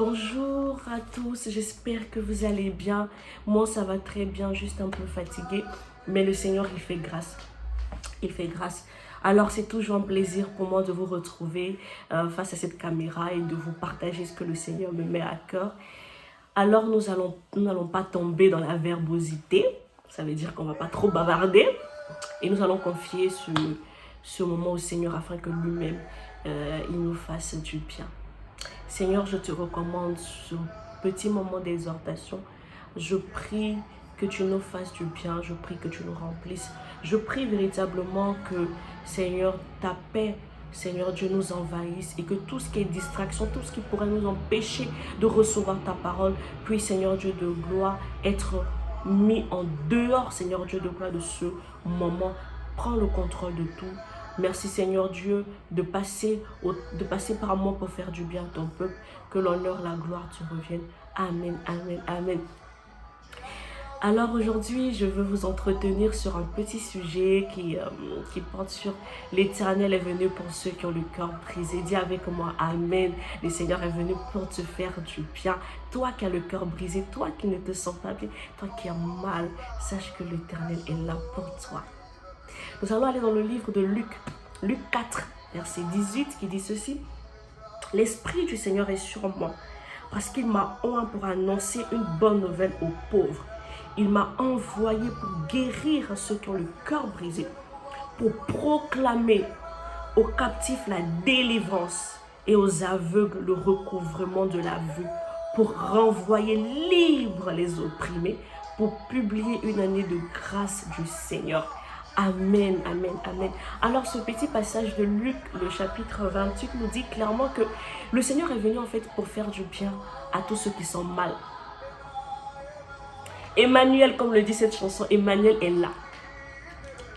Bonjour à tous, j'espère que vous allez bien. Moi, ça va très bien, juste un peu fatiguée. Mais le Seigneur, il fait grâce. Il fait grâce. Alors, c'est toujours un plaisir pour moi de vous retrouver face à cette caméra et de vous partager ce que le Seigneur me met à cœur. Alors, nous n'allons pas tomber dans la verbosité. Ça veut dire qu'on ne va pas trop bavarder. Et nous allons confier ce moment au Seigneur afin que lui-même, il nous fasse du bien. Seigneur, je te recommande ce petit moment d'exhortation. Je prie que tu nous fasses du bien. Je prie que tu nous remplisses. Je prie véritablement que, Seigneur, ta paix, Seigneur Dieu, nous envahisse et que tout ce qui est distraction, tout ce qui pourrait nous empêcher de recevoir ta parole, puisse, Seigneur Dieu de gloire, être mis en dehors, Seigneur Dieu de gloire, de ce moment. Prends le contrôle de tout. Merci Seigneur Dieu de passer par moi pour faire du bien à ton peuple. Que l'honneur, la gloire te reviennent. Amen, amen, amen. Alors aujourd'hui, je veux vous entretenir sur un petit sujet qui porte sur l'Éternel est venu pour ceux qui ont le cœur brisé. Dis avec moi, amen. Le Seigneur est venu pour te faire du bien. Toi qui as le cœur brisé, toi qui ne te sens pas bien, toi qui as mal, sache que l'Éternel est là pour toi. Nous allons aller dans le livre de Luc, Luc 4, verset 18, qui dit ceci. « L'Esprit du Seigneur est sur moi, parce qu'il m'a oint pour annoncer une bonne nouvelle aux pauvres. Il m'a envoyé pour guérir ceux qui ont le cœur brisé, pour proclamer aux captifs la délivrance et aux aveugles le recouvrement de la vue, pour renvoyer libres les opprimés, pour publier une année de grâce du Seigneur. » Amen, amen, amen. Alors ce petit passage de Luc, le chapitre 28, nous dit clairement que le Seigneur est venu en fait pour faire du bien à tous ceux qui sont mal. Emmanuel, comme le dit cette chanson, Emmanuel est là.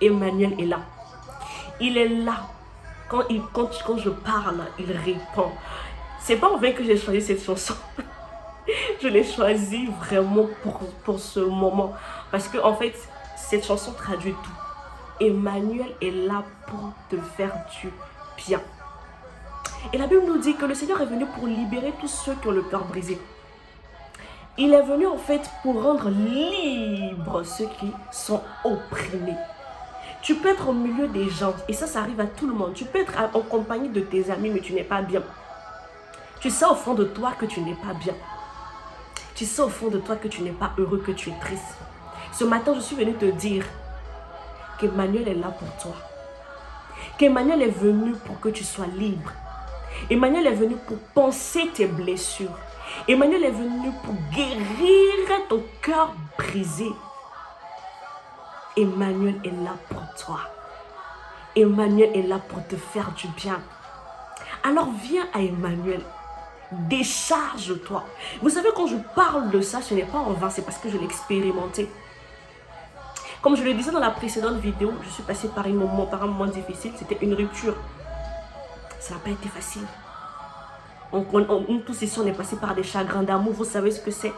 Emmanuel est là. Il est là. Quand je parle, il répond. C'est pas en vain que j'ai choisi cette chanson. Je l'ai choisie vraiment pour ce moment. Parce que en fait, cette chanson traduit tout. Emmanuel est là pour te faire du bien. Et la Bible nous dit que le Seigneur est venu pour libérer tous ceux qui ont le cœur brisé. Il est venu en fait pour rendre libres ceux qui sont opprimés. Tu peux être au milieu des gens, et ça arrive à tout le monde. Tu peux être en compagnie de tes amis, mais tu n'es pas bien. Tu sais au fond de toi que tu n'es pas bien. Tu sais au fond de toi que tu n'es pas heureux, que tu es triste. Ce matin, je suis venue te dire qu'Emmanuel est là pour toi. Qu'Emmanuel est venu pour que tu sois libre. Emmanuel est venu pour penser tes blessures. Emmanuel est venu pour guérir ton cœur brisé. Emmanuel est là pour toi. Emmanuel est là pour te faire du bien. Alors viens à Emmanuel. Décharge-toi. Vous savez, quand je parle de ça, ce n'est pas en vain, c'est parce que je l'ai expérimenté. Comme je le disais dans la précédente vidéo, je suis passée par un moment difficile, c'était une rupture. Ça n'a pas été facile. Nous tous ici, on est passé par des chagrins d'amour. Vous savez ce que c'est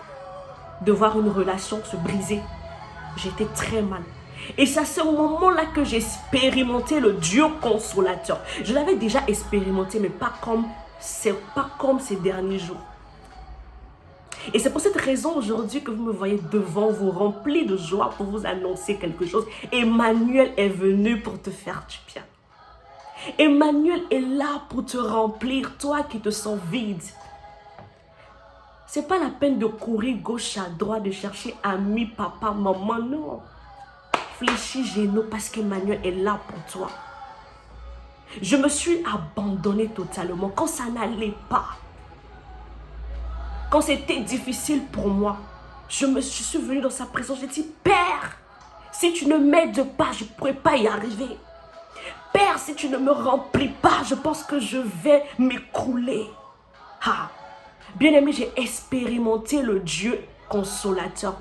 de voir une relation se briser. J'étais très mal. Et c'est à ce moment-là que j'ai expérimenté le Dieu consolateur. Je l'avais déjà expérimenté, mais pas comme ces derniers jours. Et c'est pour cette raison aujourd'hui que vous me voyez devant vous, rempli de joie pour vous annoncer quelque chose. Emmanuel est venu pour te faire du bien. Emmanuel est là pour te remplir, toi qui te sens vide. C'est pas la peine de courir gauche à droite, de chercher amis, papa, maman, non. Fléchis genoux parce qu'Emmanuel est là pour toi. Je me suis abandonnée totalement quand ça n'allait pas. Quand c'était difficile pour moi, je suis venue dans sa présence, j'ai dit, Père, si tu ne m'aides pas, je ne pourrai pas y arriver. Père, si tu ne me remplis pas, je pense que je vais m'écrouler. Bien-aimé, j'ai expérimenté le Dieu consolateur.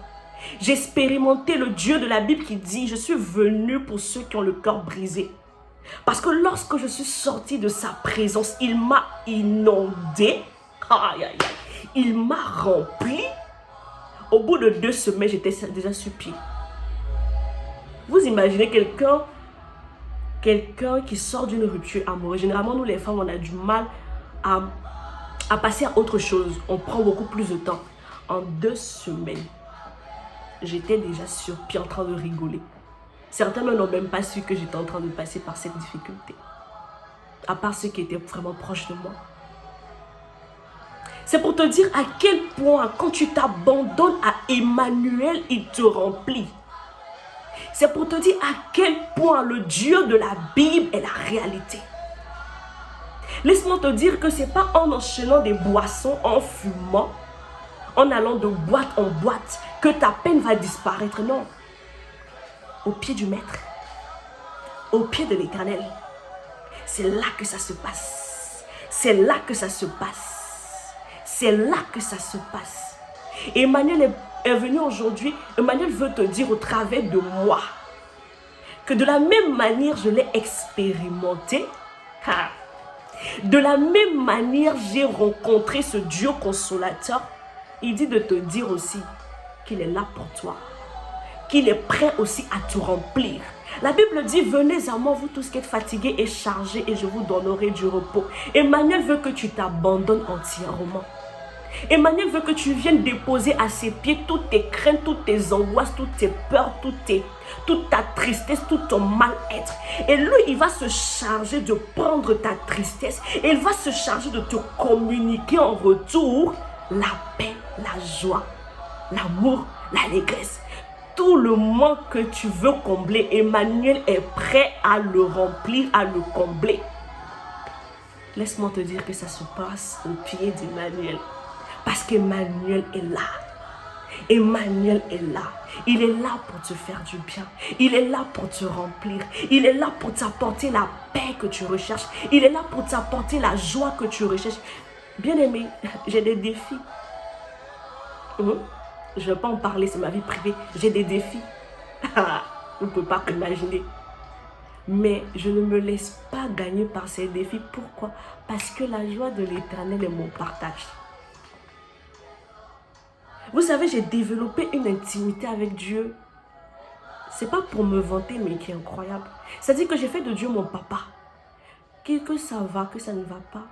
J'ai expérimenté le Dieu de la Bible qui dit, je suis venu pour ceux qui ont le cœur brisé. Parce que lorsque je suis sortie de sa présence, il m'a inondé. Aïe, aïe, aïe. Il m'a rempli. Au bout de 2 semaines, j'étais déjà sur pied. Vous imaginez quelqu'un qui sort d'une rupture amoureuse. Généralement, nous les femmes, on a du mal à à passer à autre chose. On prend beaucoup plus de temps. En 2 semaines, j'étais déjà sur pied en train de rigoler. Certains n'ont même pas su que j'étais en train de passer par cette difficulté. À part ceux qui étaient vraiment proches de moi. C'est pour te dire à quel point, quand tu t'abandonnes à Emmanuel, il te remplit. C'est pour te dire à quel point le Dieu de la Bible est la réalité. Laisse-moi te dire que ce n'est pas en enchaînant des boissons, en fumant, en allant de boîte en boîte, que ta peine va disparaître. Non. Au pied du Maître, au pied de l'Éternel, c'est là que ça se passe. C'est là que ça se passe. C'est là que ça se passe. Emmanuel est venu aujourd'hui. Emmanuel veut te dire au travers de moi que de la même manière je l'ai expérimenté, de la même manière j'ai rencontré ce Dieu consolateur. Il dit de te dire aussi qu'il est là pour toi, qu'il est prêt aussi à te remplir. La Bible dit, venez à moi vous tous qui êtes fatigués et chargés et je vous donnerai du repos. Emmanuel veut que tu t'abandonnes entièrement. Emmanuel veut que tu viennes déposer à ses pieds toutes tes craintes, toutes tes angoisses, toutes tes peurs, toute ta tristesse, tout ton mal-être. Et lui, il va se charger de prendre ta tristesse et il va se charger de te communiquer en retour la paix, la joie, l'amour, l'allégresse. Tout le manque que tu veux combler, Emmanuel est prêt à le remplir, à le combler. Laisse-moi te dire que ça se passe au pied d'Emmanuel. Parce qu'Emmanuel est là. Emmanuel est là. Il est là pour te faire du bien. Il est là pour te remplir. Il est là pour t'apporter la paix que tu recherches. Il est là pour t'apporter la joie que tu recherches. Bien-aimé, j'ai des défis. Je ne vais pas en parler, c'est ma vie privée. J'ai des défis. Vous ne pouvez pas imaginer. Mais je ne me laisse pas gagner par ces défis. Pourquoi? Parce que la joie de l'Éternel est mon partage. Vous savez, j'ai développé une intimité avec Dieu. Ce n'est pas pour me vanter, mais qui est incroyable. C'est-à-dire que j'ai fait de Dieu mon papa. Que ça va, que ça ne va pas,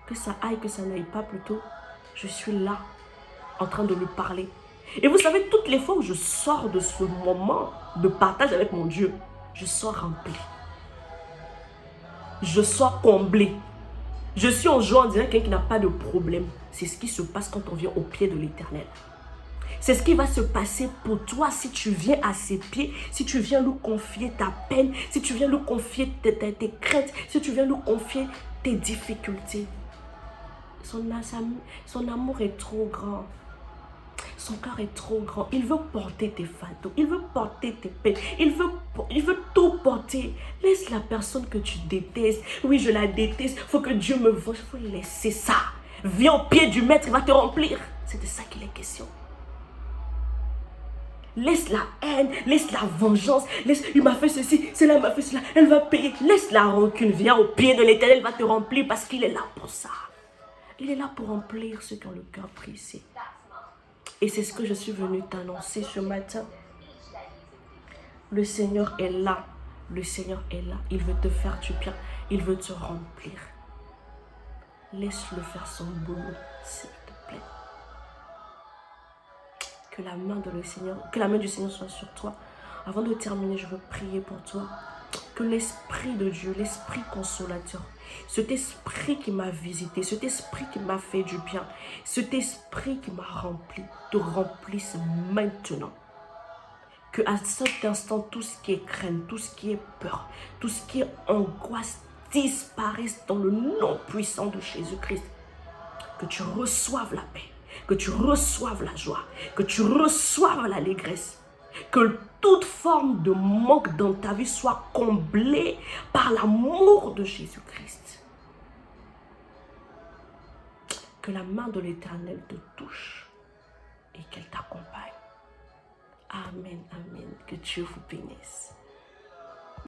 que ça aille, que ça n'aille pas plutôt. Je suis là, en train de lui parler. Et vous savez, toutes les fois où je sors de ce moment de partage avec mon Dieu, je sors rempli. Je sors comblé. Je suis en joie en disant quelqu'un qui n'a pas de problème. C'est ce qui se passe quand on vient au pied de l'Éternel. C'est ce qui va se passer pour toi si tu viens à ses pieds, si tu viens lui confier ta peine, si tu viens lui confier tes craintes, si tu viens lui confier tes difficultés. Son amour est trop grand. Son cœur est trop grand. Il veut porter tes fardeaux. Il veut porter tes peines. Il veut tout porter. Laisse la personne que tu détestes. Oui, je la déteste. Il faut que Dieu me voie. Il faut laisser ça. Viens au pied du Maître. Il va te remplir. C'est de ça qu'il est question. Laisse la haine. Laisse la vengeance. Laisse, il m'a fait ceci. Celle-là m'a fait cela. Elle va payer. Laisse la rancune. Viens au pied de l'Éternel. Il va te remplir parce qu'il est là pour ça. Il est là pour remplir ceux qui ont le cœur brisé. Et c'est ce que je suis venue t'annoncer ce matin. Le Seigneur est là. Le Seigneur est là. Il veut te faire du bien. Il veut te remplir. Laisse-le faire son boulot, s'il te plaît. Que la main du Seigneur soit sur toi. Avant de terminer, je veux prier pour toi. Que l'Esprit de Dieu, l'Esprit consolateur, cet Esprit qui m'a visité, cet Esprit qui m'a fait du bien, cet Esprit qui m'a rempli, te remplisse maintenant. Que à cet instant, tout ce qui est crainte, tout ce qui est peur, tout ce qui est angoisse disparaisse dans le nom puissant de Jésus-Christ. Que tu reçoives la paix, que tu reçoives la joie, que tu reçoives l'allégresse. Que toute forme de manque dans ta vie soit comblée par l'amour de Jésus-Christ. Que la main de l'Éternel te touche et qu'elle t'accompagne. Amen, amen. Que Dieu vous bénisse.